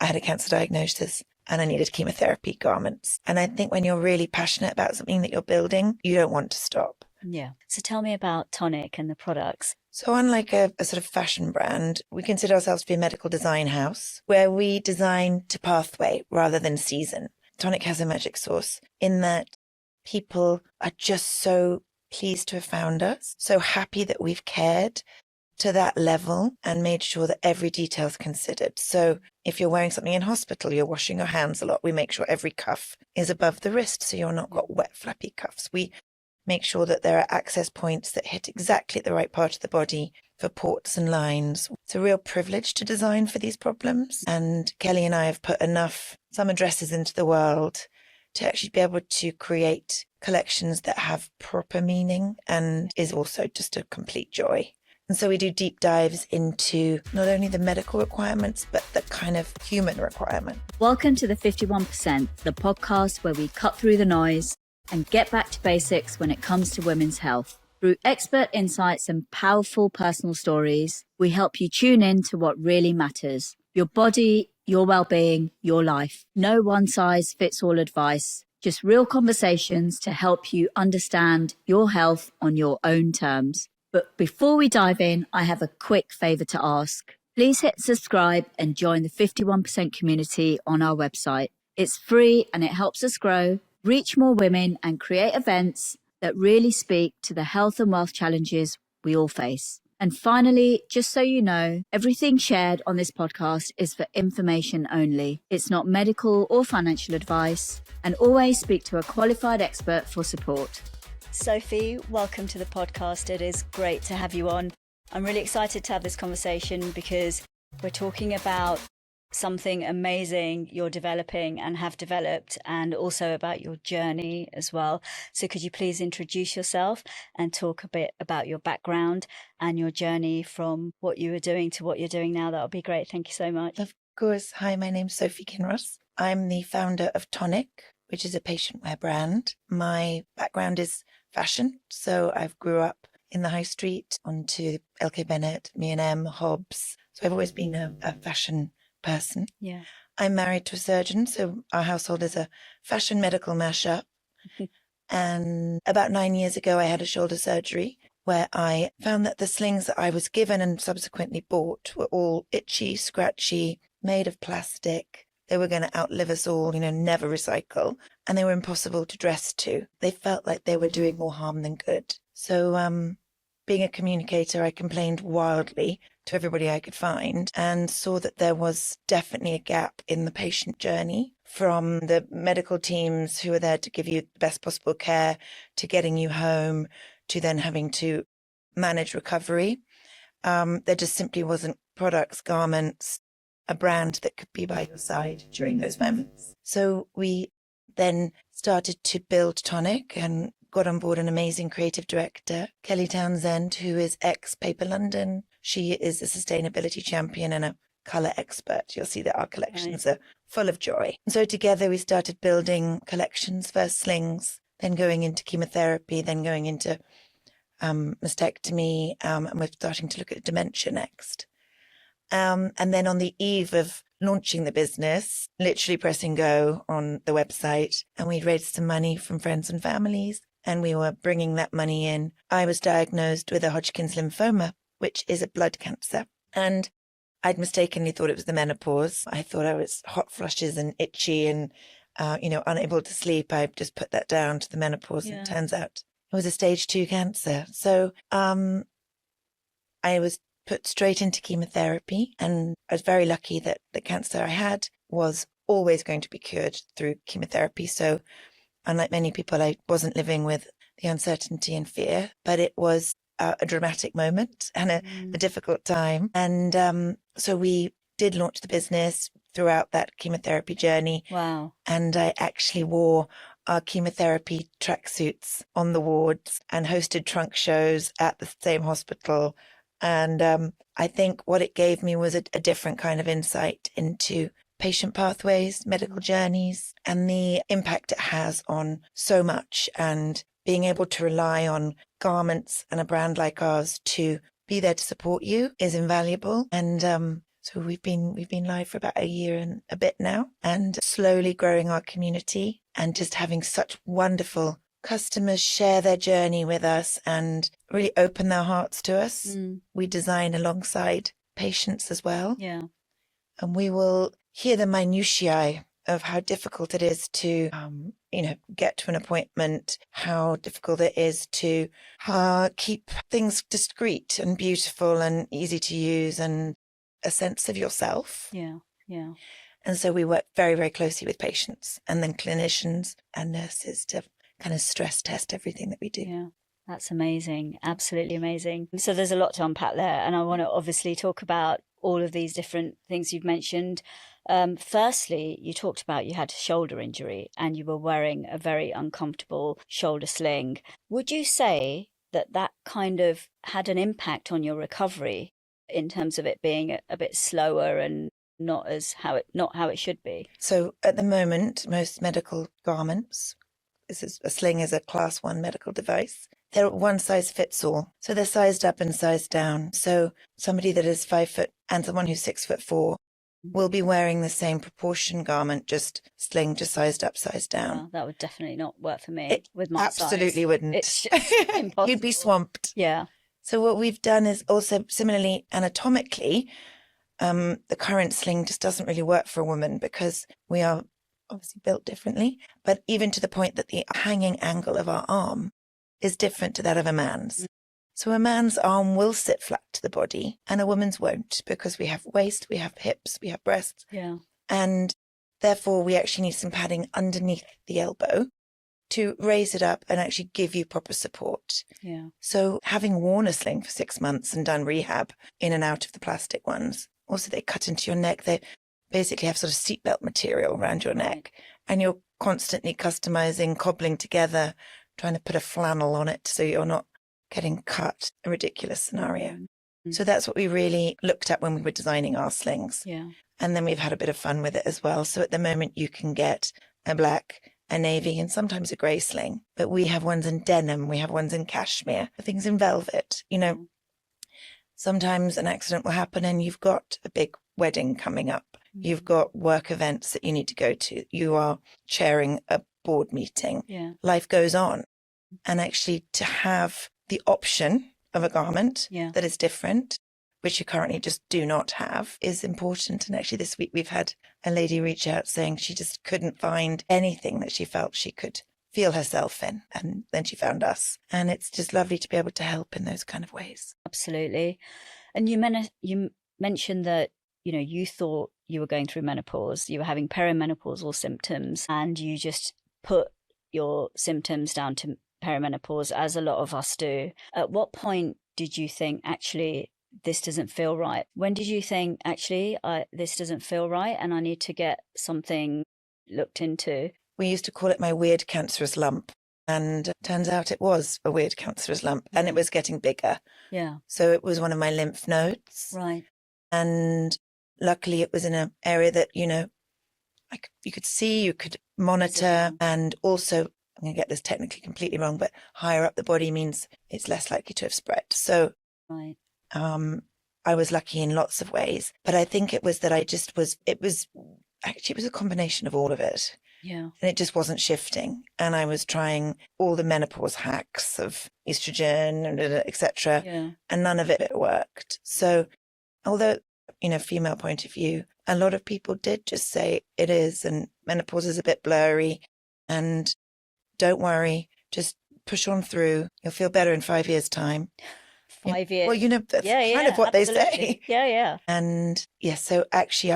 I had a cancer diagnosis and I needed chemotherapy garments. And I think when you're really passionate about something that you're building, you don't want to stop. Yeah. So tell me about TONIC and the products. So unlike a sort of fashion brand, we consider ourselves to be a medical design house where we design to pathway rather than season. TONIC has a magic sauce in that people are just so pleased to have found us, so happy that we've cared to that level and made sure that every detail is considered. So if you're wearing something in hospital, you're washing your hands a lot. We make sure every cuff is above the wrist so you're not got wet, flappy cuffs. We make sure that there are access points that hit exactly the right part of the body for ports and lines. It's a real privilege to design for these problems. And Kelly and I have put enough summer dresses into the world to actually be able to create collections that have proper meaning and is also just a complete joy. And so we do deep dives into not only the medical requirements, but the kind of human requirement. Welcome to the 51%, the podcast where we cut through the noise and get back to basics when it comes to women's health. Through expert insights and powerful personal stories, we help you tune in to what really matters. Your body, your well-being, your life. No one-size-fits-all advice, just real conversations to help you understand your health on your own terms. But before we dive in, I have a quick favor to ask. Please hit subscribe and join the 51% community on our website. It's free and it helps us grow, reach more women and create events that really speak to the health and wealth challenges we all face. And finally, just so you know, everything shared on this podcast is for information only. It's not medical or financial advice, and always speak to a qualified expert for support. Sophie, welcome to the podcast. It is great to have you on. I'm really excited to have this conversation because we're talking about something amazing you're developing and have developed, and also about your journey as well. So could you please introduce yourself and talk a bit about your background and your journey from what you were doing to what you're doing now? That would be great. Thank you so much. Of course. Hi, my name's Sophie Kinross. I'm the founder of TONIC, which is a patient wear brand. My background is fashion. So I've grew up in the high street onto LK Bennett, M+EM, Hobbs. So I've always been a fashion person. Yeah. I'm married to a surgeon, so our household is a fashion medical mashup. And about 9 years ago, I had a shoulder surgery where I found that the slings that I was given and subsequently bought were all itchy, scratchy, made of plastic. They were going to outlive us all, never recycle. And they were impossible to dress to. They felt like they were doing more harm than good. So being a communicator, I complained wildly to everybody I could find and saw that there was definitely a gap in the patient journey, from the medical teams who are there to give you the best possible care, to getting you home, to then having to manage recovery. There just simply wasn't products, garments, a brand that could be by your side during those moments. So we then started to build TONIC and got on board an amazing creative director, Kelly Townsend, who is ex-Paper London. She is a sustainability champion and a colour expert. You'll see that our collections are full of joy. And so together we started building collections, first slings, then going into chemotherapy, then going into mastectomy, and we're starting to look at dementia next. And then on the eve of launching the business, literally pressing go on the website, and we'd raised some money from friends and families, and we were bringing that money in. I was diagnosed with a Hodgkin's lymphoma, which is a blood cancer. And I'd mistakenly thought it was the menopause. I thought I was hot flushes and itchy and, unable to sleep. I just put that down to the menopause. Yeah. And it turns out it was a stage 2 cancer. So I was put straight into chemotherapy, and I was very lucky that the cancer I had was always going to be cured through chemotherapy. So unlike many people, I wasn't living with the uncertainty and fear, but it was a dramatic moment and a difficult time. And so we did launch the business throughout that chemotherapy journey. Wow. And I actually wore our chemotherapy tracksuits on the wards and hosted trunk shows at the same hospital. And I think what it gave me was a different kind of insight into patient pathways, medical journeys, and the impact it has on so much. And being able to rely on garments and a brand like ours to be there to support you is invaluable. And So we've been live for about a year and a bit now, and slowly growing our community and just having such wonderful customers share their journey with us and really open their hearts to us. We design alongside patients as well. Yeah. And we will hear the minutiae of how difficult it is to, get to an appointment, how difficult it is to keep things discreet and beautiful and easy to use and a sense of yourself. Yeah, yeah. And so we work very, very closely with patients and then clinicians and nurses to kind of stress test everything that we do. Yeah, that's amazing. Absolutely amazing. So there's a lot to unpack there. And I want to obviously talk about all of these different things you've mentioned. Firstly, you talked about you had a shoulder injury and you were wearing a very uncomfortable shoulder sling. Would you say that kind of had an impact on your recovery in terms of it being a bit slower and not how it should be? So at the moment, most medical garments, a sling is a class 1 medical device. They're one size fits all. So they're sized up and sized down. So somebody that is 5 foot and someone who's 6'4" will be wearing the same proportion garment, just sized up, sized down. Well, that would definitely not work for me with my size. Absolutely wouldn't. It's impossible. You'd be swamped. Yeah. So what we've done is also similarly anatomically, the current sling just doesn't really work for a woman because we are obviously built differently, but even to the point that the hanging angle of our arm is different to that of a man's. So a man's arm will sit flat to the body and a woman's won't because we have waist, we have hips, we have breasts. Yeah. And therefore we actually need some padding underneath the elbow to raise it up and actually give you proper support. Yeah. So having worn a sling for 6 months and done rehab in and out of the plastic ones, also they cut into your neck. They basically have sort of seatbelt material around your neck and you're constantly customizing, cobbling together, trying to put a flannel on it so you're not getting cut, a ridiculous scenario. Mm-hmm. So that's what we really looked at when we were designing our slings. Yeah. And then we've had a bit of fun with it as well. So at the moment you can get a black, a navy, and sometimes a grey sling. But we have ones in denim, we have ones in cashmere, things in velvet. Sometimes an accident will happen and you've got a big wedding coming up. You've got work events that you need to go to. You are chairing a board meeting. Yeah. Life goes on. And actually to have the option of a garment that is different, which you currently just do not have, is important. And actually this week we've had a lady reach out saying she just couldn't find anything that she felt she could feel herself in. And then she found us. And it's just lovely to be able to help in those kind of ways. Absolutely. And you mentioned that, you thought you were going through menopause, you were having perimenopausal symptoms, and you just put your symptoms down to perimenopause, as a lot of us do. At what point did you think, actually, this doesn't feel right? When did you think, actually, this doesn't feel right and I need to get something looked into? We used to call it my weird cancerous lump. And it turns out it was a weird cancerous lump and it was getting bigger. Yeah. So it was one of my lymph nodes. Right. And luckily it was in an area that, you could see, you could monitor. And also, I'm going to get this technically completely wrong, but higher up the body means it's less likely to have spread. So right. I was lucky in lots of ways. But I think it was that it was a combination of all of it. Yeah. And it just wasn't shifting. And I was trying all the menopause hacks of estrogen and etc. Yeah. And none of it worked. So although, female point of view, a lot of people did just say it is, and menopause is a bit blurry, and don't worry, just push on through. You'll feel better in 5 years' time. 5 years. Well, that's kind of what absolutely. they say. Yeah, yeah. And so actually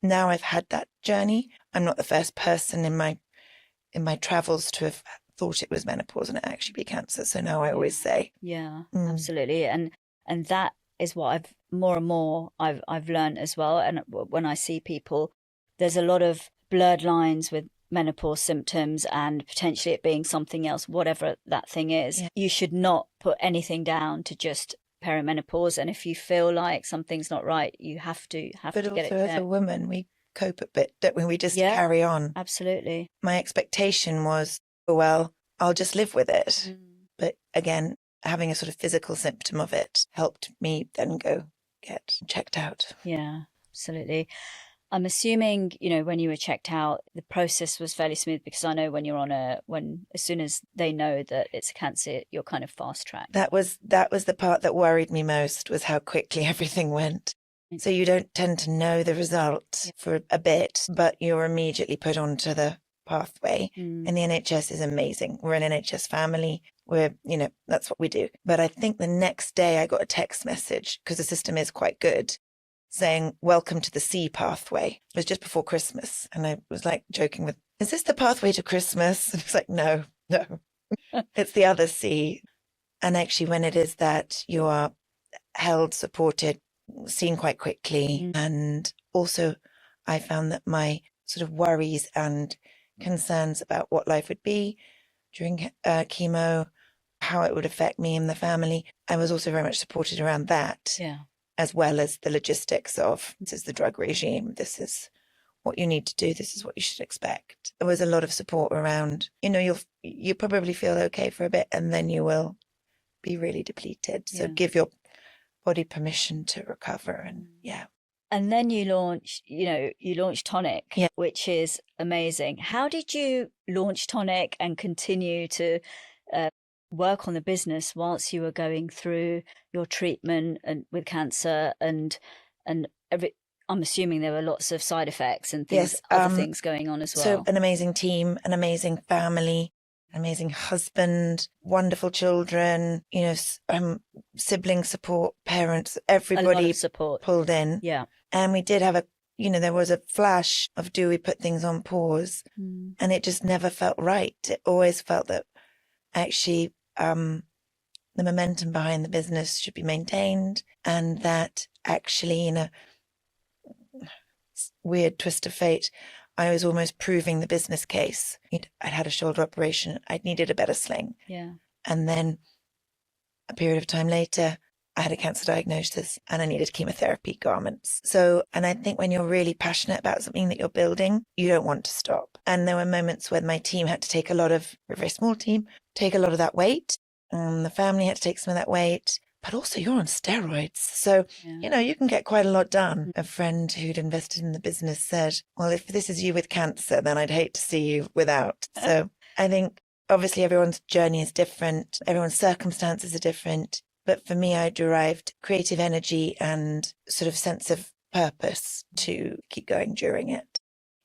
now I've had that journey. I'm not the first person in my travels to have thought it was menopause and it actually be cancer. So now I always say. Yeah, absolutely. And that is what I've more and more I've learned as well. And when I see people, there's a lot of blurred lines with menopause symptoms and potentially it being something else, whatever that thing is. Yeah. You should not put anything down to just perimenopause. And if you feel like something's not right, you have to get it checked. But also as a woman, we cope a bit, don't we? We just carry on. Absolutely. My expectation was, well, I'll just live with it. But again, having a sort of physical symptom of it helped me then go get checked out. Yeah. absolutely. I'm assuming, when you were checked out, the process was fairly smooth, because I know when you're as soon as they know that it's a cancer, you're kind of fast tracked. That was the part that worried me most, was how quickly everything went. So you don't tend to know the result for a bit, but you're immediately put onto the pathway. And the NHS is amazing. We're an NHS family. We're, that's what we do. But I think the next day I got a text message, because the system is quite good, saying, welcome to the C pathway. It was just before Christmas. And I was like joking with, is this the pathway to Christmas? And it's like, no, it's the other C. And actually, when it is that, you are held, supported, seen quite quickly. And also, I found that my sort of worries and concerns about what life would be during chemo, how it would affect me and the family, I was also very much supported around that. Yeah. As well as the logistics of, this is the drug regime, this is what you need to do, this is what you should expect. There was a lot of support around, you probably feel okay for a bit, and then you will be really depleted. So give your body permission to recover. And And then you launched TONIC, which is amazing. How did you launch TONIC and continue to work on the business whilst you were going through your treatment and with cancer and I'm assuming there were lots of side effects and things, other things going on as well. So an amazing team, an amazing family, an amazing husband, wonderful children, sibling support, parents, everybody support pulled in. Yeah. And we did have there was a flash of, do we put things on pause? And it just never felt right. It always felt that actually the momentum behind the business should be maintained, and that actually, in a weird twist of fate, I was almost proving the business case. I'd had a shoulder operation. I'd needed a better sling. Yeah. And then a period of time later, I had a cancer diagnosis and I needed chemotherapy garments. So, and I think when you're really passionate about something that you're building, you don't want to stop. And there were moments when my team had to take we're a very small team, take a lot of that weight. The family had to take some of that weight, but also you're on steroids. So, you can get quite a lot done. A friend who'd invested in the business said, well, if this is you with cancer, then I'd hate to see you without. So I think obviously everyone's journey is different. Everyone's circumstances are different. But for me, I derived creative energy and sort of sense of purpose to keep going during it.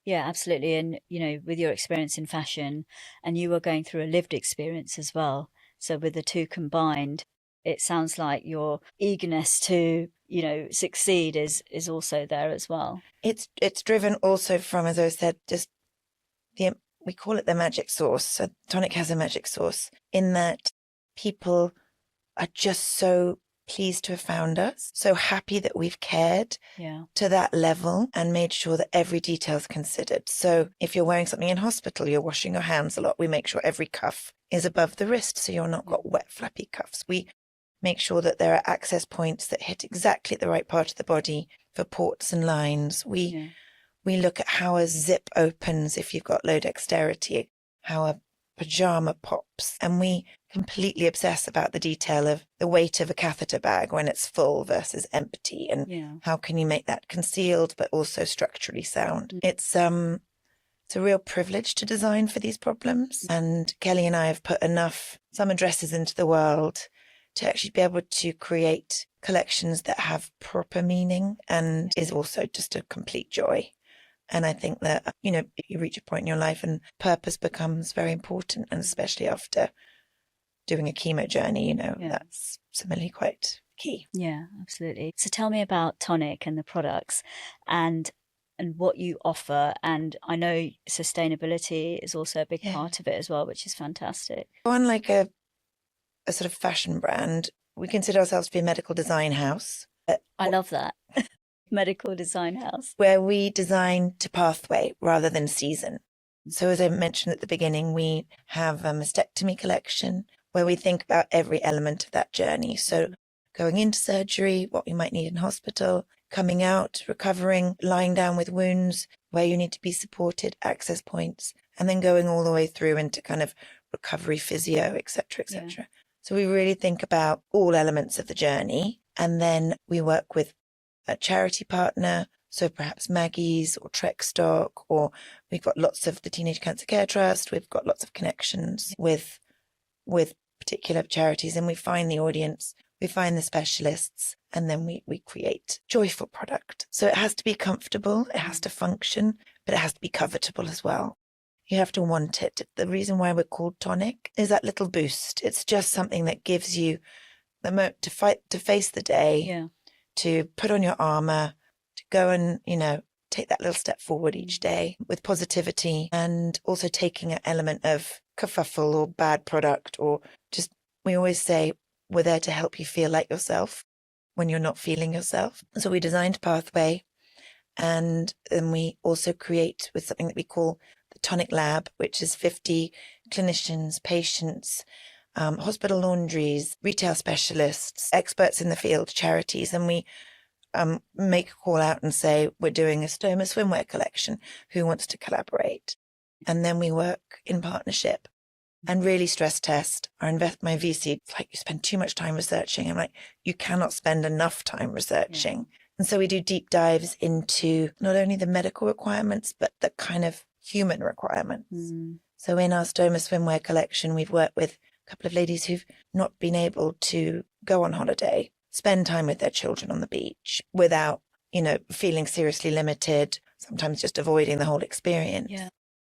Yeah, absolutely. And, with your experience in fashion, and you were going through a lived experience as well. So with the two combined, it sounds like your eagerness to, succeed is also there as well. It's driven also from, as I said, just we call it the magic sauce. So TONIC has a magic sauce in that people are just so pleased to have found us, so happy that we've cared to that level and made sure that every detail is considered. So if you're wearing something in hospital, you're washing your hands a lot. We make sure every cuff is above the wrist, so you're not got wet, flappy cuffs. We make sure that there are access points that hit exactly the right part of the body for ports and lines. We look at how a zip opens if you've got low dexterity, how a pajama pops, and we completely obsess about the detail of the weight of a catheter bag when it's full versus empty, and how can you make that concealed but also structurally sound. It's a real privilege to design for these problems, and Kelly and I have put enough summer dresses into the world to actually be able to create collections that have proper meaning and is also just a complete joy. And I think that, you reach a point in your life and purpose becomes very important, and especially after doing a chemo journey, that's similarly quite key. Yeah, absolutely. So tell me about TONIC and the products and what you offer. And I know sustainability is also a big part of it as well, which is fantastic. Unlike a sort of fashion brand, we consider ourselves to be a medical design house. I love that. Medical design house. Where we design to pathway rather than season. So as I mentioned at the beginning, we have a mastectomy collection where we think about every element of that journey. So going into surgery, what we might need in hospital, coming out, recovering, lying down with wounds, where you need to be supported, access points, and then going all the way through into kind of recovery, physio, etc., etc. Yeah. So we really think about all elements of the journey. And then we work with a charity partner, So perhaps Maggie's or Trek Stock, or we've got lots of the Teenage Cancer Care Trust. We've got lots of connections with particular charities, and we find the audience, we find the specialists, and then we create joyful product. So it has to be comfortable, it has to function, but it has to be covetable as well. You have to want it. The reason why we're called TONIC is that little boost. It's just something that gives you the to face the day, to put on your armor, to go and, take that little step forward each day with positivity, and also taking an element of kerfuffle or bad product, or just, we always say we're there to help you feel like yourself when you're not feeling yourself. So we designed Pathway, and then we also create with something that we call the Tonic Lab, which is 50 clinicians, patients, hospital laundries, retail specialists, experts in the field, charities, and we make a call out and say, we're doing a stoma swimwear collection. Who wants to collaborate? And then we work in partnership and really stress test. My VC, it's like, you spend too much time researching. I'm like, you cannot spend enough time researching. Yeah. And so we do deep dives into not only the medical requirements, but the kind of human requirements. So in our stoma swimwear collection, we've worked with a couple of ladies who've not been able to go on holiday, spend time with their children on the beach without, feeling seriously limited, sometimes just avoiding the whole experience. Yeah.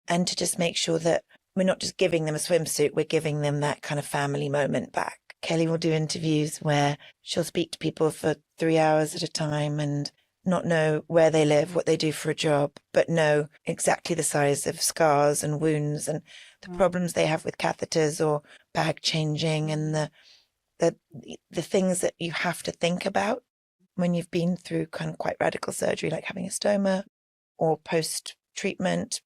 And to just make sure that we're not just giving them a swimsuit, we're giving them that kind of family moment back. Kelly will do interviews where she'll speak to people for 3 hours at a time and not know where they live, what they do for a job, but know exactly the size of scars and wounds and the problems they have with catheters or bag changing, and the things that you have to think about when you've been through kind of quite radical surgery, like having a stoma or post-treatment.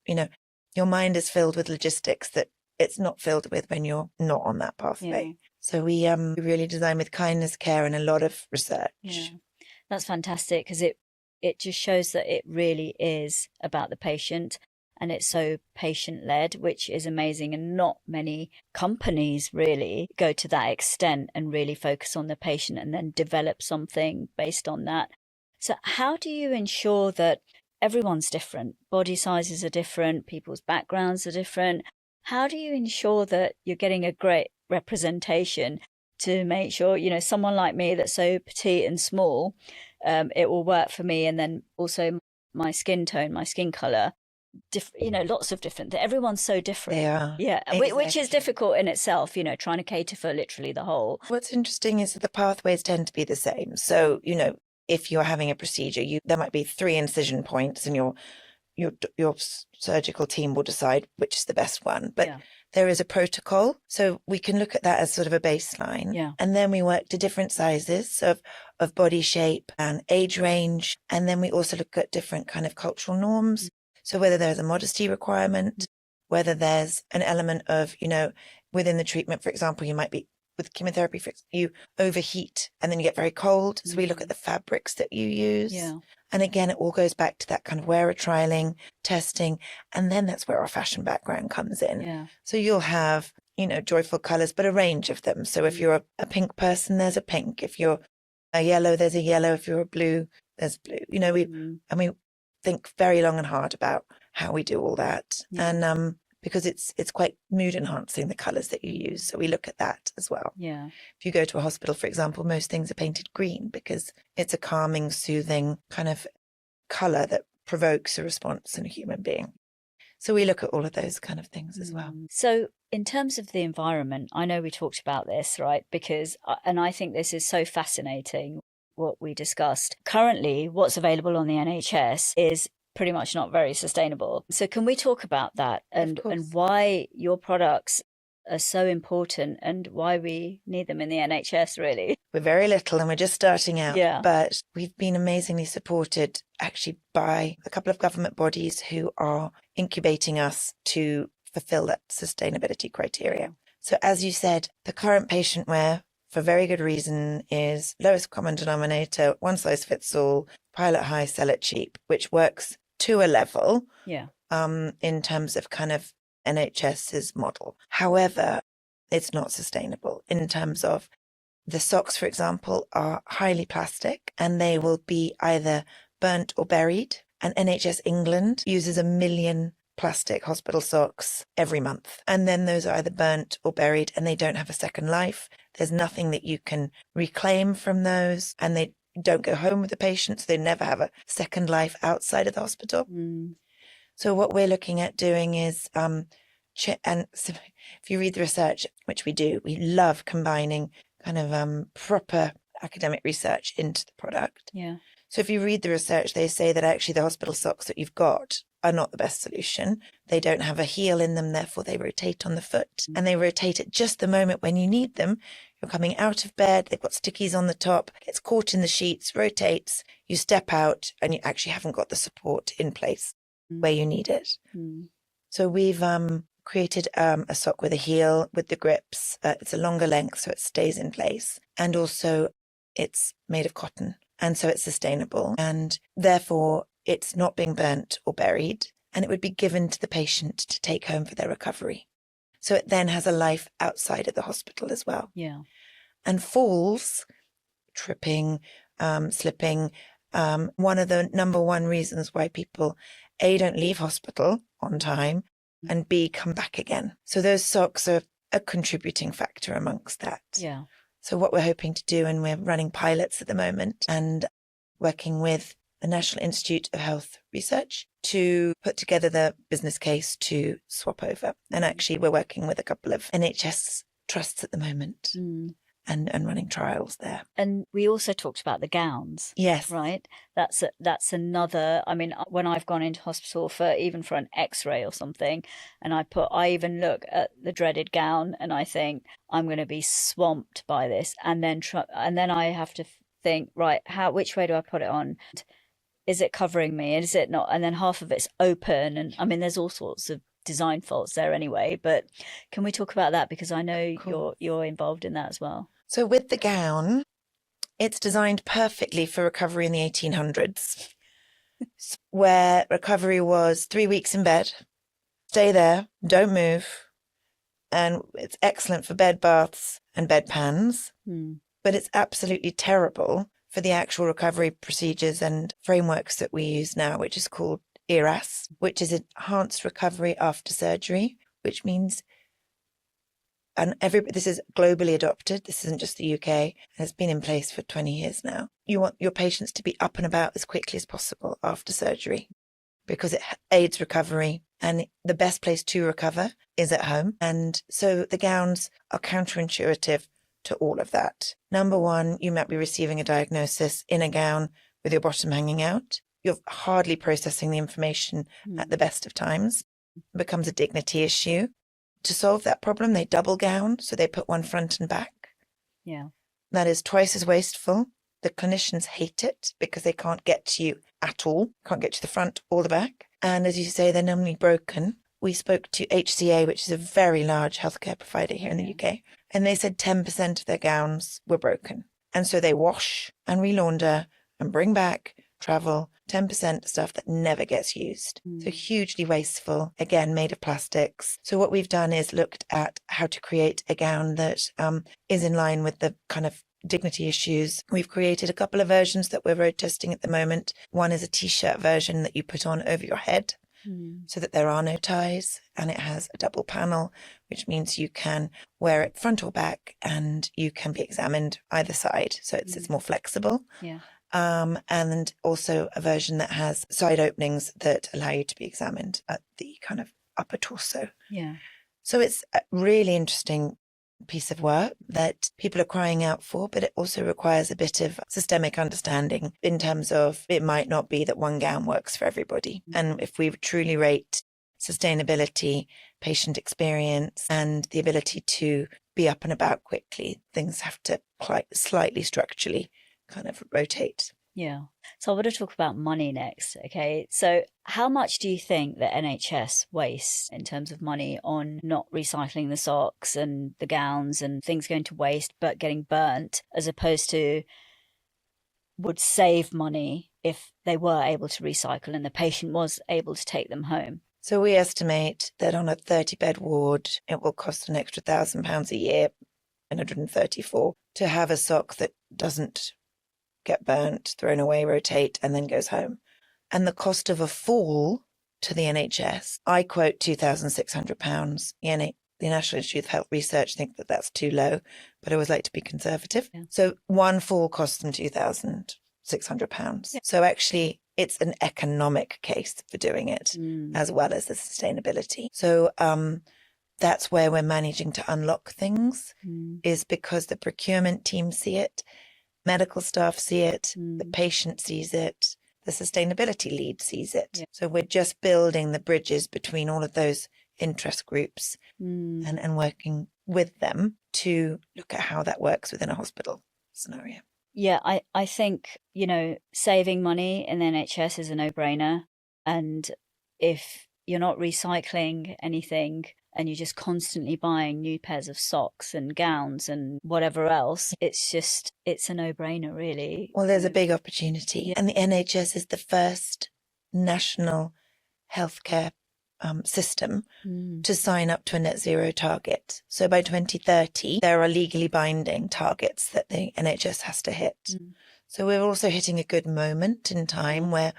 Your mind is filled with logistics that it's not filled with when you're not on that pathway. Yeah. So we really design with kindness, care, and a lot of research. Yeah. That's fantastic, because it just shows that it really is about the patient, and it's so patient-led, which is amazing. And not many companies really go to that extent and really focus on the patient and then develop something based on that. So how do you ensure that everyone's different? Body sizes are different, people's backgrounds are different. How do you ensure that you're getting a great representation to make sure, someone like me that's so petite and small, it will work for me, and then also my skin tone, my skin color, lots of different, everyone's so different. They are. Yeah, exactly. Which is difficult in itself, trying to cater for literally the whole. What's interesting is that the pathways tend to be the same. So, if you're having a procedure, there might be 3 incision points, and your surgical team will decide which is the best one. But there is a protocol, so we can look at that as sort of a baseline. Yeah. And then we work to different sizes of body shape and age range. And then we also look at different kind of cultural norms. So whether there's a modesty requirement, whether there's an element of, within the treatment, for example, you might be with chemotherapy, you overheat and then you get very cold. So we look at the fabrics that you use. Yeah. And again, it all goes back to that kind of wearer trialing, testing, and then that's where our fashion background comes in. Yeah. So you'll have, joyful colors, but a range of them. So if you're a pink person, there's a pink. If you're a yellow, there's a yellow. If you're a blue, there's blue. We think very long and hard about how we do all that. Yeah. And because it's quite mood enhancing, the colors that you use. So we look at that as well. Yeah. If you go to a hospital, for example, most things are painted green because it's a calming, soothing kind of color that provokes a response in a human being. So we look at all of those kind of things as well. So in terms of the environment, I know we talked about this, right? And I think this is so fascinating, what we discussed. Currently, what's available on the NHS is pretty much not very sustainable. So can we talk about that and why your products are so important and why we need them in the NHS, really? We're very little and we're just starting out, but we've been amazingly supported actually by a couple of government bodies who are incubating us to fulfill that sustainability criteria. So as you said, the current patient wear, for very good reason, is lowest common denominator, one size fits all, pilot high, sell it cheap, which works to a level in terms of kind of NHS's model. However, it's not sustainable in terms of the socks, for example, are highly plastic and they will be either burnt or buried. And NHS England uses 1 million plastic hospital socks every month. And then those are either burnt or buried and they don't have a second life. There's nothing that you can reclaim from those, and they don't go home with the patients. They never have a second life outside of the hospital. So what we're looking at doing is, and so if you read the research, which we do, we love combining kind of proper academic research into the product. Yeah. So if you read the research, they say that actually the hospital socks that you've got are not the best solution. They don't have a heel in them, therefore they rotate on the foot, and they rotate at just the moment when you need them. You're coming out of bed, they've got stickies on the top, gets caught in the sheets, rotates, you step out, and you actually haven't got the support in place where you need it. So we've created a sock with a heel with the grips. It's a longer length, so it stays in place, and also it's made of cotton, and so it's sustainable, and therefore it's not being burnt or buried, and it would be given to the patient to take home for their recovery. So it then has a life outside of the hospital as well. Yeah. And falls, tripping, slipping, one of the number one reasons why people, A, don't leave hospital on time, and B, come back again. So those socks are a contributing factor amongst that. Yeah. So what we're hoping to do, and we're running pilots at the moment and working with the National Institute of Health Research to put together the business case to swap over. And actually we're working with a couple of NHS trusts at the moment and running trials there. And we also talked about the gowns. Yes. Right? That's another, I mean, when I've gone into hospital for an x-ray or something, and I even look at the dreaded gown and I think I'm going to be swamped by this, and then I have to think, right, which way do I put it on? Is it covering me? Is it not? And then half of it's open. And I mean, there's all sorts of design faults there anyway. But can we talk about that? Because I know you're involved in that as well. So with the gown, it's designed perfectly for recovery in the 1800s, where recovery was 3 weeks in bed, stay there, don't move. And it's excellent for bed baths and bedpans, but it's absolutely terrible for the actual recovery procedures and frameworks that we use now, which is called ERAS, which is Enhanced Recovery After Surgery, which means, and this is globally adopted, this isn't just the UK, and it's been in place for 20 years now. You want your patients to be up and about as quickly as possible after surgery because it aids recovery, and the best place to recover is at home. And so the gowns are counterintuitive to all of that. Number one, you might be receiving a diagnosis in a gown with your bottom hanging out. You're hardly processing the information at the best of times. It becomes a dignity issue. To solve that problem, they double gown, so they put one front and back. Yeah. That is twice as wasteful. The clinicians hate it because they can't get to you at all, can't get to the front or the back. And as you say, they're normally broken. We spoke to HCA, which is a very large healthcare provider here in the UK, and they said 10% of their gowns were broken. And so they wash and relaunder and bring back, travel, 10% stuff that never gets used. So hugely wasteful, again, made of plastics. So what we've done is looked at how to create a gown that is in line with the kind of dignity issues. We've created a couple of versions that we're road testing at the moment. One is a t-shirt version that you put on over your head, so that there are no ties, and it has a double panel, which means you can wear it front or back and you can be examined either side. So it's more flexible. Yeah. And also a version that has side openings that allow you to be examined at the kind of upper torso. Yeah. So it's a really interesting piece of work that people are crying out for, but it also requires a bit of systemic understanding in terms of it might not be that one gown works for everybody. And if we truly rate sustainability, patient experience, and the ability to be up and about quickly, things have to quite slightly structurally kind of rotate. Yeah. So I want to talk about money next. Okay. So how much do you think the NHS wastes in terms of money on not recycling the socks and the gowns and things going to waste but getting burnt, as opposed to would save money if they were able to recycle and the patient was able to take them home? So we estimate that on a 30-bed ward, it will cost an extra £1,000 a year, 134, to have a sock that doesn't get burnt, thrown away, rotate, and then goes home. And the cost of a fall to the NHS, I quote £2,600. The National Institute of Health Research think that that's too low, but I always like to be conservative. Yeah. So one fall costs them £2,600. Yeah. So actually, it's an economic case for doing it, as well as the sustainability. So that's where we're managing to unlock things, is because the procurement team see it, medical staff see it, the patient sees it, the sustainability lead sees it. Yeah. So we're just building the bridges between all of those interest groups and working with them to look at how that works within a hospital scenario. Yeah, I think, saving money in the NHS is a no-brainer. And if you're not recycling anything and you're just constantly buying new pairs of socks and gowns and whatever else, it's a no-brainer, really. Well, there's a big opportunity. Yeah. And the NHS is the first national healthcare system to sign up to a net zero target. So by 2030, there are legally binding targets that the NHS has to hit. So we're also hitting a good moment in time where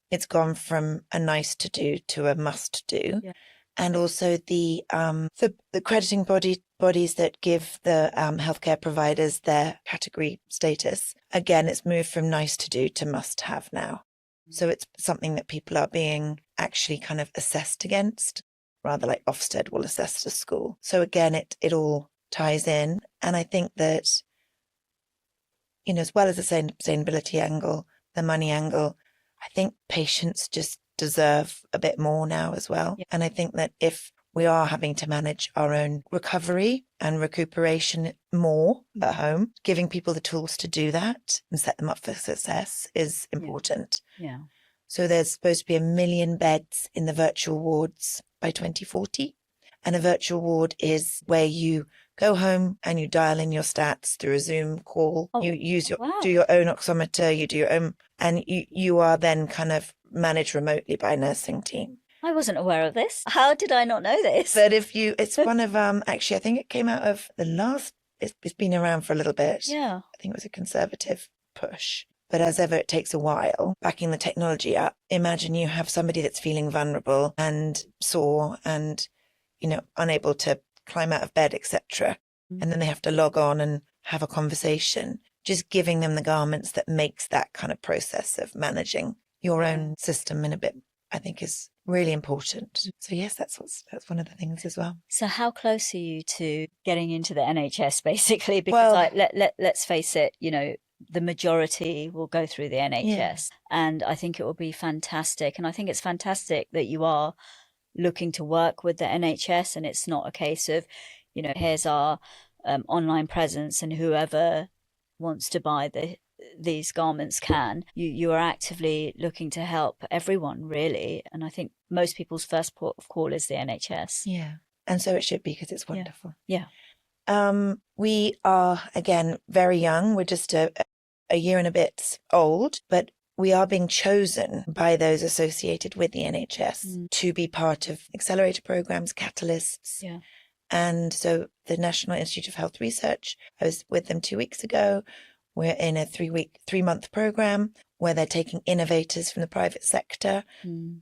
it's gone from a nice to do to a must do. Yeah. And also the accrediting bodies that give the healthcare providers their category status, again, it's moved from nice to do to must have now. So it's something that people are being actually kind of assessed against, rather like Ofsted will assess a school. So again, it all ties in. And I think that, as well as the sustainability angle, the money angle, I think patients just deserve a bit more now as well. Yeah. And I think that if we are having to manage our own recovery and recuperation more at home, giving people the tools to do that and set them up for success is important. Yeah. So there's supposed to be 1 million beds in the virtual wards by 2040. And a virtual ward is where you go home and you dial in your stats through a Zoom call. You do your own oximeter, you do your own, and you are then kind of managed remotely by a nursing team. I wasn't aware of this. How did I not know this? But it's one of, actually, I think it came out of it's been around for a little bit. Yeah. I think it was a Conservative push. But as ever, it takes a while backing the technology up. Imagine you have somebody that's feeling vulnerable and sore and, unable to climb out of bed, etc. And then they have to log on and have a conversation. Just giving them the garments that makes that kind of process of managing your own system in a bit, I think, is really important. So yes, that's one of the things as well. So how close are you to getting into the NHS, basically? Because let's face it, the majority will go through the NHS. Yeah. And I think it will be fantastic. And I think it's fantastic that you are looking to work with the NHS, and it's not a case of, here's our online presence and whoever wants to buy these garments can. You are actively looking to help everyone, really. And I think most people's first port of call is the NHS. Yeah. And so it should be, because it's wonderful. Yeah. We are, again, very young. We're just a year and a bit old, but we are being chosen by those associated with the NHS to be part of accelerator programs, catalysts. Yeah. And so the National Institute of Health Research, I was with them 2 weeks ago. We're in a 3-month program where they're taking innovators from the private sector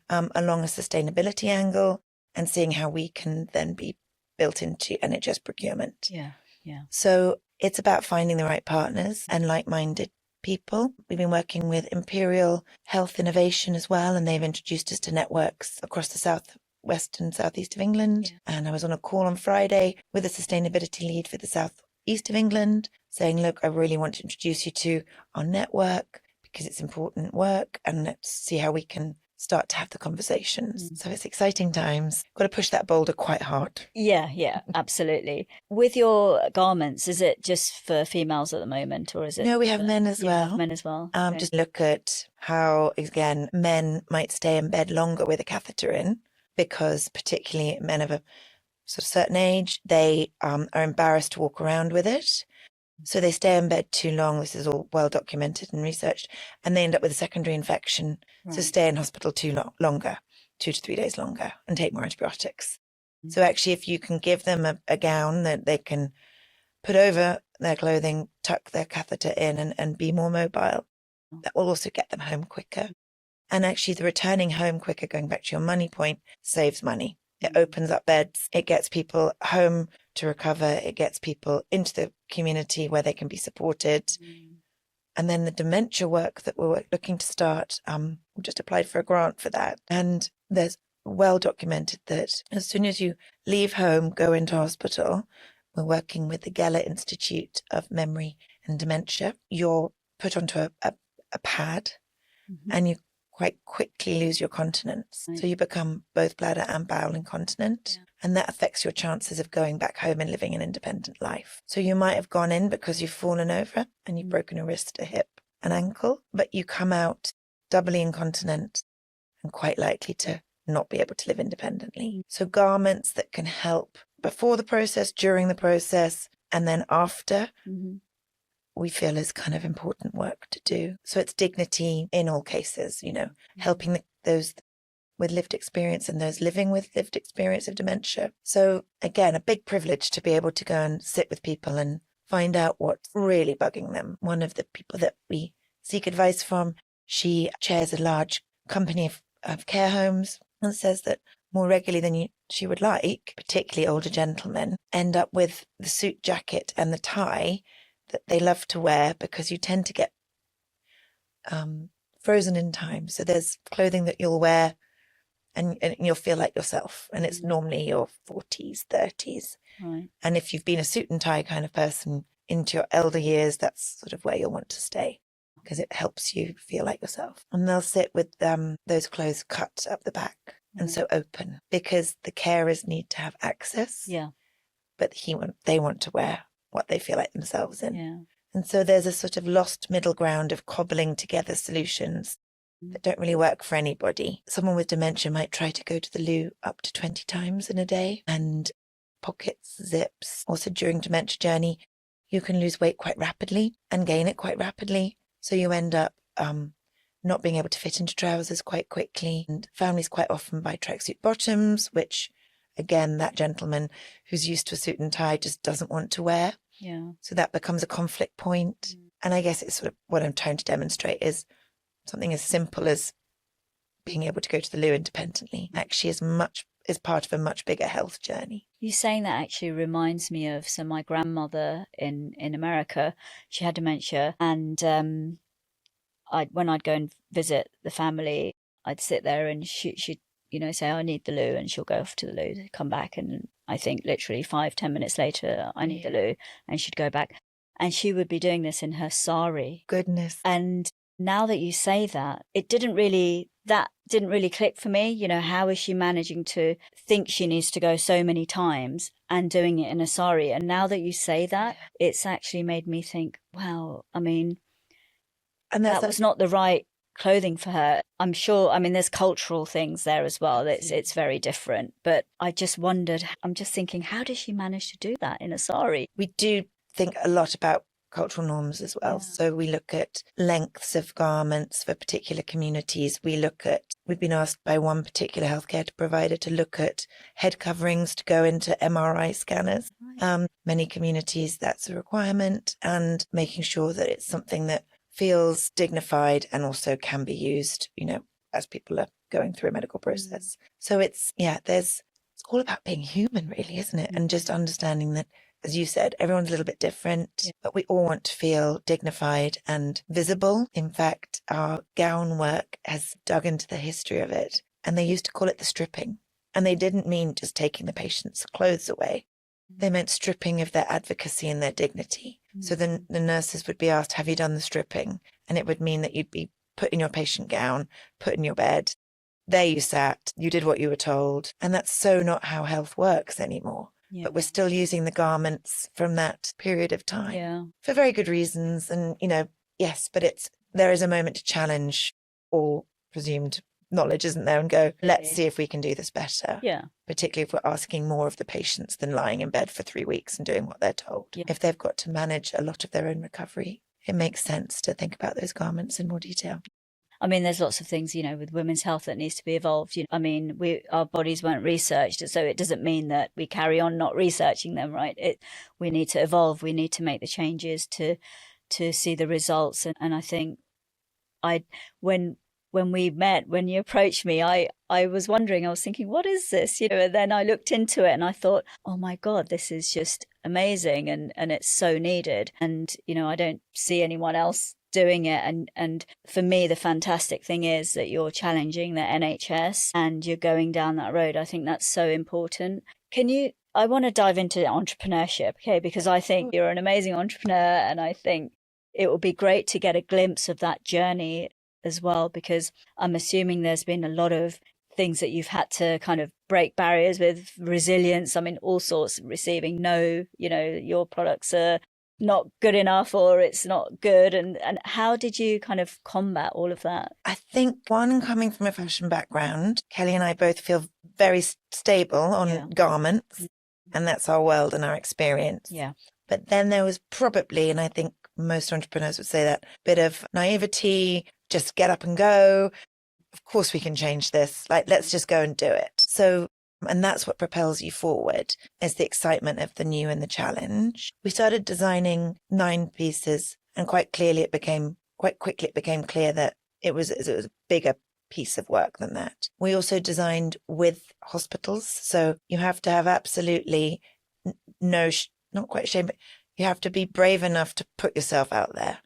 along a sustainability angle and seeing how we can then be built into NHS procurement. Yeah, yeah. So it's about finding the right partners and like-minded people. We've been working with Imperial Health Innovation as well, and they've introduced us to networks across the southwest and southeast of England. Yeah. And I was on a call on Friday with a sustainability lead for the southeast of England saying, look, I really want to introduce you to our network because it's important work, and let's see how we can start to have the conversations. So it's exciting times. Got to push that boulder quite hard. Yeah, absolutely. With your garments, is it just for females at the moment, or is it? No, we have men as well. Men as well. Okay. Just look at how, again, men might stay in bed longer with a catheter in, because particularly men of a sort of certain age, they are embarrassed to walk around with it. So they stay in bed too long. This is all well documented and researched, and they end up with a secondary infection. Right. So stay in hospital longer, 2 to 3 days longer, and take more antibiotics. So actually, if you can give them a gown that they can put over their clothing, tuck their catheter in and be more mobile. That will also get them home quicker. And actually the returning home quicker, going back to your money point, saves money. It opens up beds. It gets people home to recover. It gets people into the community where they can be supported. And then the dementia work that we're looking to start, we just applied for a grant for that. And there's well documented that as soon as you leave home, go into hospital, we're working with the Geller Institute of Memory and Dementia. You're put onto a pad and you quite quickly lose your continence. Right. So you become both bladder and bowel incontinent. And that affects your chances of going back home and living an independent life. So you might have gone in because you've fallen over and you've broken a wrist, a hip, an ankle, but you come out doubly incontinent and quite likely to not be able to live independently. So garments that can help before the process, during the process, and then after, we feel is kind of important work to do. So it's dignity in all cases, helping those with lived experience and those living with lived experience of dementia. So again, a big privilege to be able to go and sit with people and find out what's really bugging them. One of the people that we seek advice from, she chairs a large company of care homes and says that more regularly than she would like, particularly older gentlemen, end up with the suit jacket and the tie that they love to wear because you tend to get frozen in time. So there's clothing that you'll wear and you'll feel like yourself. And it's normally your 40s, 30s. Right. And if you've been a suit and tie kind of person into your elder years, that's sort of where you'll want to stay because it helps you feel like yourself. And they'll sit with those clothes cut up the back and so open because the carers need to have access. Yeah. But they want to wear what they feel like themselves in. Yeah. And so there's a sort of lost middle ground of cobbling together solutions that don't really work for anybody. Someone with dementia might try to go to the loo up to 20 times in a day and pockets, zips. Also during dementia journey, you can lose weight quite rapidly and gain it quite rapidly. So you end up not being able to fit into trousers quite quickly. And families quite often buy tracksuit bottoms, which again, that gentleman who's used to a suit and tie just doesn't want to wear. Yeah. So that becomes a conflict point. And I guess it's sort of what I'm trying to demonstrate is something as simple as being able to go to the loo independently actually is part of a much bigger health journey. You saying that actually reminds me of, so my grandmother in America, she had dementia, and when I'd go and visit the family, I'd sit there and she'd say, I need the loo, and she'll go off to the loo, come back, and I think literally 5-10 minutes later, I need the loo, and she'd go back. And she would be doing this in her sari. Goodness. And now that you say that, that didn't really click for me. How is she managing to think she needs to go so many times and doing it in a sari? And now that you say that, it's actually made me think, wow, I mean, and that was not the right clothing for her. I'm sure, there's cultural things there as well. It's very different. But I just wondered, I'm just thinking, how does she manage to do that in a sari? We do think a lot about cultural norms as well. Yeah. So we look at lengths of garments for particular communities. We've been asked by one particular healthcare provider to look at head coverings to go into MRI scanners. Right. Many communities, that's a requirement, and making sure that it's something that feels dignified and also can be used, as people are going through a medical process. So it's all about being human, really, isn't it? And just understanding that, as you said, everyone's a little bit different, but we all want to feel dignified and visible. In fact, our gown work has dug into the history of it, and they used to call it the stripping. And they didn't mean just taking the patient's clothes away. They meant stripping of their advocacy and their dignity. So then the nurses would be asked, have you done the stripping? And it would mean that you'd be put in your patient gown, put in your bed. There you sat, you did what you were told. And that's so not how health works anymore. Yeah. But we're still using the garments from that period of time for very good reasons. And, yes, but there is a moment to challenge all presumed knowledge, isn't there? And go, let's see if we can do this better. Yeah. Particularly if we're asking more of the patients than lying in bed for 3 weeks and doing what they're told. Yeah. If they've got to manage a lot of their own recovery, it makes sense to think about those garments in more detail. I mean, there's lots of things, you know, with women's health that needs to be evolved. You know, I mean, our bodies weren't researched, so it doesn't mean that we carry on not researching them, right? We need to evolve. We need to make the changes to see the results. And I think when we met, when you approached me, I was wondering, I was thinking, what is this? You know, and then I looked into it and I thought, oh my God, this is just amazing. And it's so needed. And, you know, I don't see anyone else doing it. And for me, the fantastic thing is that you're challenging the NHS and you're going down that road. I think that's so important. I want to dive into entrepreneurship, okay, because I think you're an amazing entrepreneur, and I think it would be great to get a glimpse of that journey as well, because I'm assuming there's been a lot of things that you've had to kind of break barriers with, resilience. I mean, all sorts, receiving no, you know, your products are not good enough or it's not good. And how did you kind of combat all of that? I think, one, coming from a fashion background, Kelly and I both feel very stable on garments, and that's our world and our experience. Yeah. But then there was probably, and I think most entrepreneurs would say that, bit of naivety, just get up and go. Of course we can change this. Like, let's just go and do it. So, and that's what propels you forward, is the excitement of the new and the challenge. We started designing 9 pieces, and quite quickly it became clear that it was a bigger piece of work than that. We also designed with hospitals. So you have to have absolutely not quite shame, but you have to be brave enough to put yourself out there.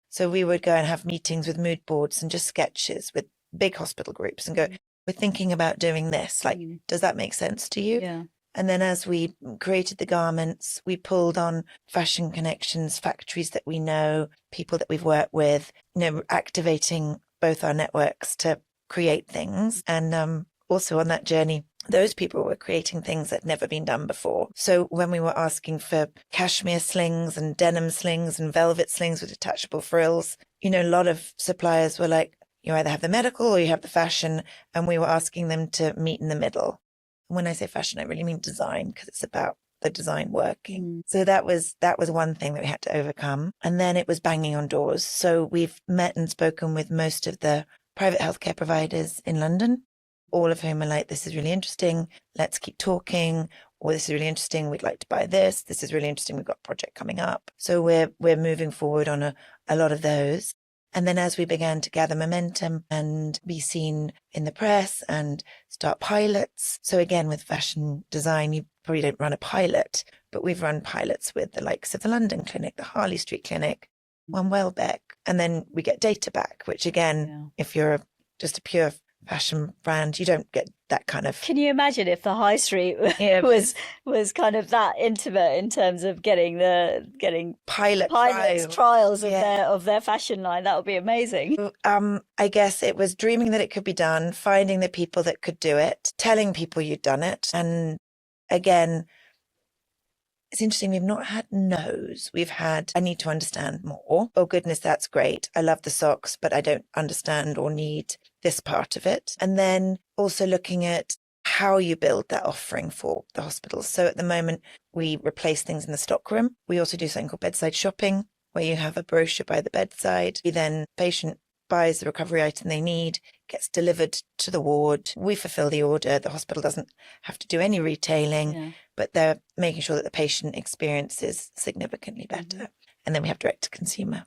So we would go and have meetings with mood boards and just sketches with big hospital groups and go, we're thinking about doing this. Like, does that make sense to you? Yeah. And then as we created the garments, we pulled on fashion connections, factories that we know, people that we've worked with, you know, activating both our networks to create things. And also on that journey, those people were creating things that had never been done before. So when we were asking for cashmere slings and denim slings and velvet slings with detachable frills, you know, a lot of suppliers were like, you either have the medical or you have the fashion. And we were asking them to meet in the middle. When I say fashion, I really mean design, because it's about the design working. So that was one thing that we had to overcome. And then it was banging on doors. So we've met and spoken with most of the private healthcare providers in London, all of whom are like, this is really interesting, let's keep talking, or this is really interesting, we'd like to buy this is really interesting, we've got a project coming up. So we're moving forward on a lot of those. And then as we began to gather momentum and be seen in the press and start pilots. So again, with fashion design, you probably don't run a pilot, but we've run pilots with the likes of the London Clinic, the Harley Street Clinic, One Welbeck, and then we get data back, which again, if you're just a pure fashion brand, you don't get that kind of. Can you imagine if the high street was kind of that intimate in terms of getting pilot trials of their fashion line? That would be amazing. I guess it was dreaming that it could be done, finding the people that could do it, telling people you'd done it. And again, it's interesting, we've not had no's. We've had, I need to understand more. Oh goodness, that's great. I love the socks, but I don't understand or need this part of it. And then also looking at how you build that offering for the hospitals. So at the moment, we replace things in the stockroom. We also do something called bedside shopping, where you have a brochure by the bedside. Then patient buys the recovery item they need, gets delivered to the ward. We fulfill the order. The hospital doesn't have to do any retailing, but they're making sure that the patient experience is significantly better. And then we have direct to consumer.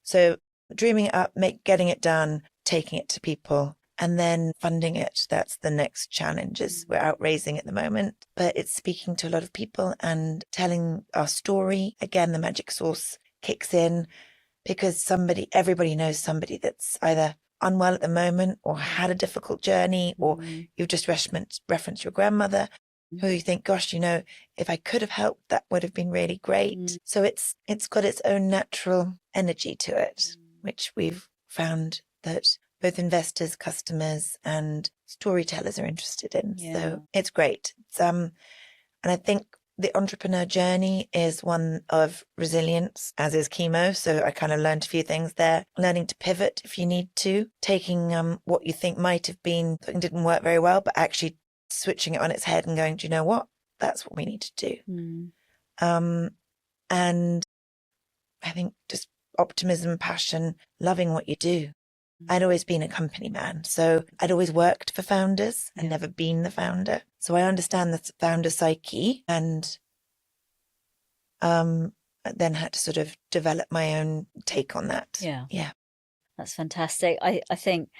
So dreaming it up, getting it done, taking it to people, and then funding it. That's the next challenge. We're out raising at the moment, but it's speaking to a lot of people and telling our story. Again, the magic sauce kicks in, because everybody knows somebody that's either unwell at the moment or had a difficult journey, or you've just referenced your grandmother, who you think, gosh, you know, if I could have helped, that would have been really great. So it's got its own natural energy to it, which we've found that both investors, customers, and storytellers are interested in. So it's great. And I think the entrepreneur journey is one of resilience, as is chemo. So I kind of learned a few things there. Learning to pivot if you need to, taking what you think might have been something didn't work very well, but actually switching it on its head and going, do you know what? That's what we need to do. And I think just optimism, passion, loving what you do. I'd always been a company man. So I'd always worked for founders and never been the founder. So I understand the founder psyche, and then had to sort of develop my own take on that. Yeah. That's fantastic. I think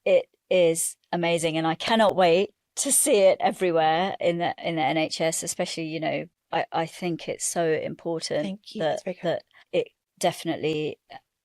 it is amazing, and I cannot wait to see it everywhere in the NHS, especially, you know, I think it's so important. Thank you. that it definitely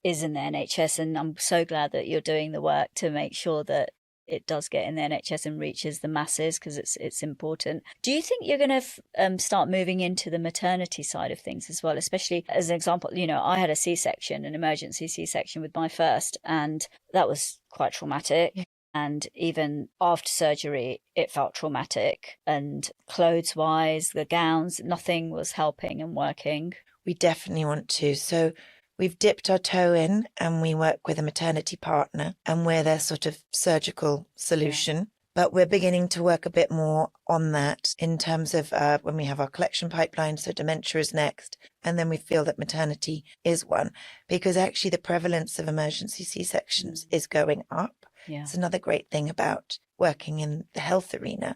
is in the NHS, and I'm so glad that you're doing the work to make sure that it does get in the NHS and reaches the masses, because it's important. Do you think you're going to start moving into the maternity side of things as well? Especially as an example, you know, I had a C-section, an emergency C-section with my first, and that was quite traumatic. Yeah. And even after surgery, it felt traumatic. And clothes-wise, the gowns, nothing was helping and working. We definitely want to. So we've dipped our toe in, and we work with a maternity partner, and we're their sort of surgical solution. Yeah. But we're beginning to work a bit more on that in terms of when we have our collection pipeline. So dementia is next. And then we feel that maternity is one, because actually the prevalence of emergency C-sections is going up. Yeah. It's another great thing about working in the health arena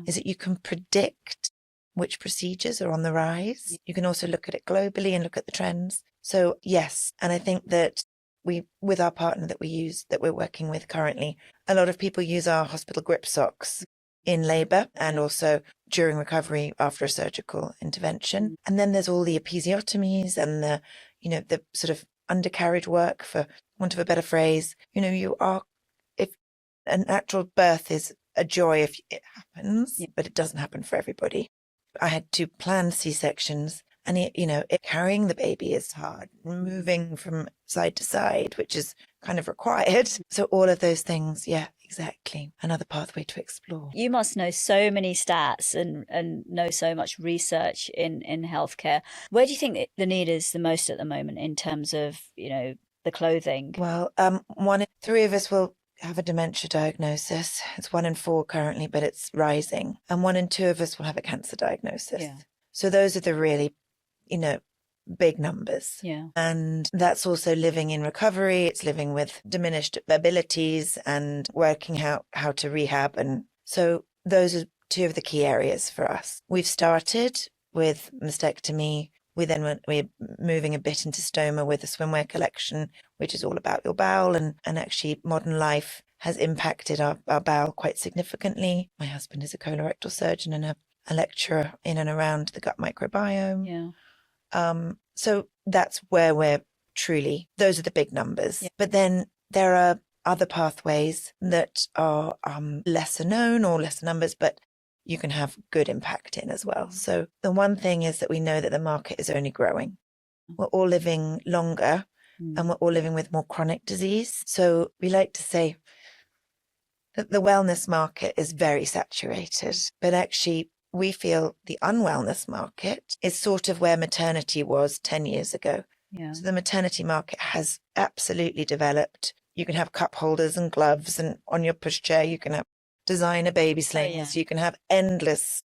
is that you can predict which procedures are on the rise. You can also look at it globally and look at the trends. So yes, and I think that with our partner that we're working with currently, a lot of people use our hospital grip socks in labour and also during recovery after a surgical intervention. And then there's all the episiotomies and the, you know, the sort of undercarriage work, for want of a better phrase. You know, if a natural birth is a joy if it happens, but it doesn't happen for everybody. I had 2 planned C-sections, and carrying the baby is hard, moving from side to side, which is kind of required. So all of those things, yeah, exactly. Another pathway to explore. You must know so many stats and know so much research in healthcare. Where do you think the need is the most at the moment in terms of, you know, the clothing? Well, 1 in 3 of us will have a dementia diagnosis. It's 1 in 4 currently, but it's rising. And 1 in 2 of us will have a cancer diagnosis. Yeah. So those are the really, you know, big numbers. Yeah. And that's also living in recovery. It's living with diminished abilities and working out how to rehab. And so those are 2 of the key areas for us. We've started with mastectomy. We're moving a bit into stoma with a swimwear collection, which is all about your bowel, and actually modern life has impacted our bowel quite significantly. My husband is a colorectal surgeon and a lecturer in and around the gut microbiome. Yeah. So that's where those are the big numbers. Yeah. But then there are other pathways that are lesser known or lesser numbers, but you can have good impact in as well. So the one thing is that we know that the market is only growing. We're all living longer and we're all living with more chronic disease. So we like to say that the wellness market is very saturated, but actually we feel the unwellness market is sort of where maternity was 10 years ago. Yeah. So the maternity market has absolutely developed. You can have cup holders and gloves, and on your pushchair you can have designer baby slings. You can have endless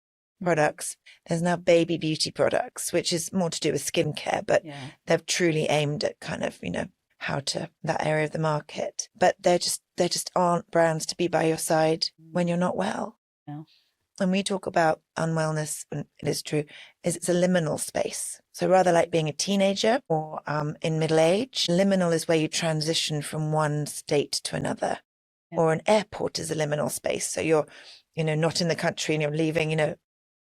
products. There's now baby beauty products, which is more to do with skincare, but they're truly aimed at kind of, you know, that area of the market. But there just aren't brands to be by your side when you're not well. Yeah. And we talk about unwellness, and it is true, is it's a liminal space. So rather like being a teenager or in middle age, liminal is where you transition from one state to another. Yeah. Or an airport is a liminal space. So you're, you know, not in the country and you're leaving, you know,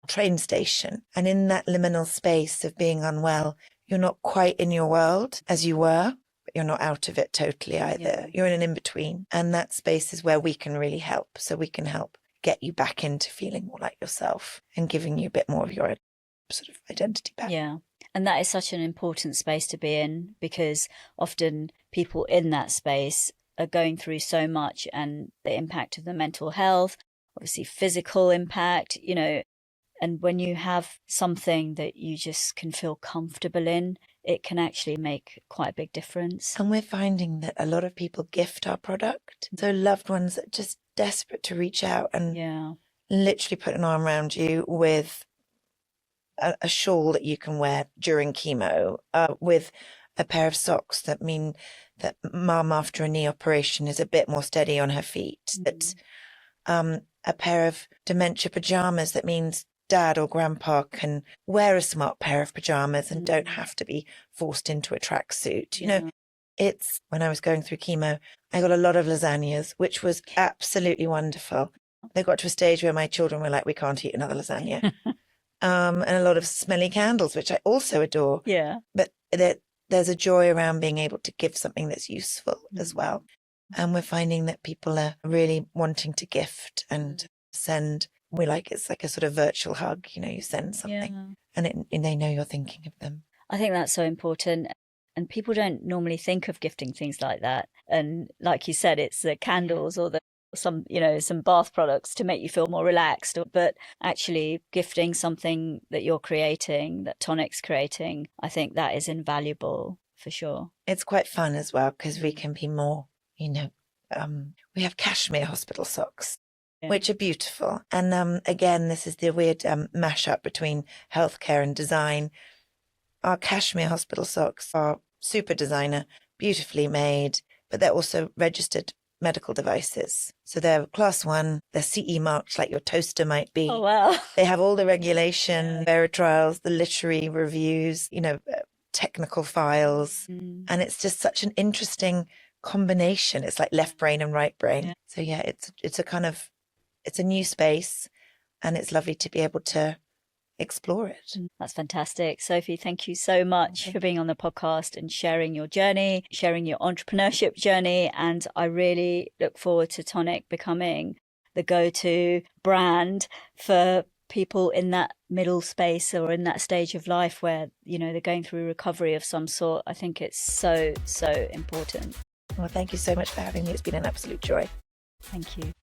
train station. And in that liminal space of being unwell, you're not quite in your world as you were, but you're not out of it totally either. Yeah. You're in an in-between. And that space is where we can really help. So we can help get you back into feeling more like yourself and giving you a bit more of your sort of identity back. Yeah. And that is such an important space to be in, because often people in that space are going through so much, and the impact of the mental health, obviously physical impact, you know, and when you have something that you just can feel comfortable in, it can actually make quite a big difference. And we're finding that a lot of people gift our product. So loved ones that are just desperate to reach out and literally put an arm around you with a shawl that you can wear during chemo, with a pair of socks that mean that mum after a knee operation is a bit more steady on her feet, that a pair of dementia pajamas that means dad or grandpa can wear a smart pair of pajamas and don't have to be forced into a tracksuit. You know, it's when I was going through chemo, I got a lot of lasagnas, which was absolutely wonderful. They got to a stage where my children were like, we can't eat another lasagna. And a lot of smelly candles, which I also adore. Yeah. But there's a joy around being able to give something that's useful as well. And we're finding that people are really wanting to gift and send. It's like a sort of virtual hug, you know, you send something and they know you're thinking of them. I think that's so important. And people don't normally think of gifting things like that. And like you said, it's the candles or some bath products to make you feel more relaxed. But actually gifting something that you're creating, that TONIC's creating, I think that is invaluable for sure. It's quite fun as well because we can be more, you know, we have cashmere hospital socks. Yeah. Which are beautiful. And again, this is the weird mashup between healthcare and design. Our cashmere hospital socks are super designer, beautifully made, but they're also registered medical devices. So they're class 1, they're CE marked like your toaster might be. Oh, wow. They have all the regulation, trials, the literary reviews, you know, technical files. And it's just such an interesting combination. It's like left brain and right brain. Yeah. So yeah, it's a new space and it's lovely to be able to explore it. That's fantastic. Sophie, thank you so much for being on the podcast and sharing your journey, sharing your entrepreneurship journey. And I really look forward to TONIC becoming the go-to brand for people in that middle space or in that stage of life where, you know, they're going through recovery of some sort. I think it's so, so important. Well, thank you so much for having me. It's been an absolute joy. Thank you.